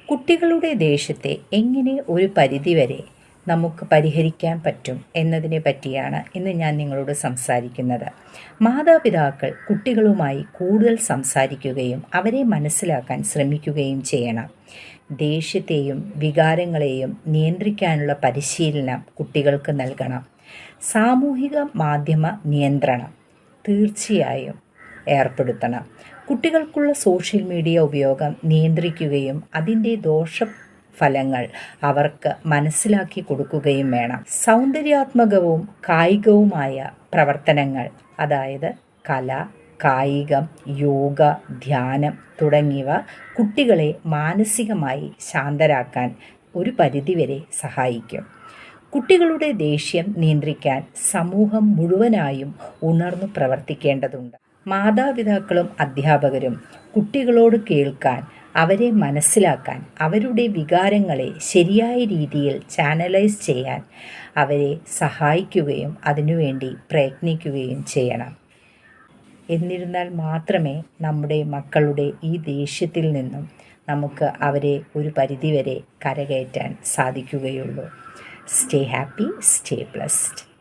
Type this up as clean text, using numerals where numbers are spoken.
കുട്ടികളുടെ ദേഷ്യത്തെ എങ്ങനെ ഒരു പരിധിവരെ നമുക്ക് പരിഹരിക്കാൻ പറ്റും എന്നതിനെ പറ്റിയാണ് ഇന്ന് ഞാൻ നിങ്ങളോട് സംസാരിക്കുന്നത്. മാതാപിതാക്കൾ കുട്ടികളുമായി കൂടുതൽ സംസാരിക്കുകയും അവരെ മനസ്സിലാക്കാൻ ശ്രമിക്കുകയും ചെയ്യണം. ദേഷ്യത്തെയും വികാരങ്ങളെയും നിയന്ത്രിക്കാനുള്ള പരിശീലനം കുട്ടികൾക്ക് നൽകണം. സാമൂഹിക മാധ്യമ നിയന്ത്രണം തീർച്ചയായും ഏർപ്പെടുത്തണം. കുട്ടികൾക്കുള്ള സോഷ്യൽ മീഡിയ ഉപയോഗം നിയന്ത്രിക്കുകയും അതിൻ്റെ ദോഷഫലങ്ങൾ അവർക്ക് മനസ്സിലാക്കി കൊടുക്കുകയും വേണം. സൗന്ദര്യാത്മകവും കായികവുമായ പ്രവർത്തനങ്ങൾ, അതായത് കല, കായികം, യോഗ, ധ്യാനം തുടങ്ങിയവ കുട്ടികളെ മാനസികമായി ശാന്തരാക്കാൻ ഒരു പരിധിവരെ സഹായിക്കും. കുട്ടികളുടെ ദേഷ്യം നിയന്ത്രിക്കാൻ സമൂഹം മുഴുവനായും ഉണർന്നു പ്രവർത്തിക്കേണ്ടതുണ്ട്. മാതാപിതാക്കളും അധ്യാപകരും കുട്ടികളോട് കേൾക്കാൻ, അവരെ മനസ്സിലാക്കാൻ, അവരുടെ വികാരങ്ങളെ ശരിയായ രീതിയിൽ ചാനലൈസ് ചെയ്യാൻ അവരെ സഹായിക്കുകയും അതിനുവേണ്ടി പ്രയത്നിക്കുകയും ചെയ്യണം. എന്നിരുന്നാൽ മാത്രമേ നമ്മുടെ മക്കളുടെ ഈ ദേഷ്യത്തിൽ നിന്നും നമുക്ക് അവരെ ഒരു പരിധിവരെ കരകയറ്റാൻ സാധിക്കുകയുള്ളൂ. Stay happy, stay blessed.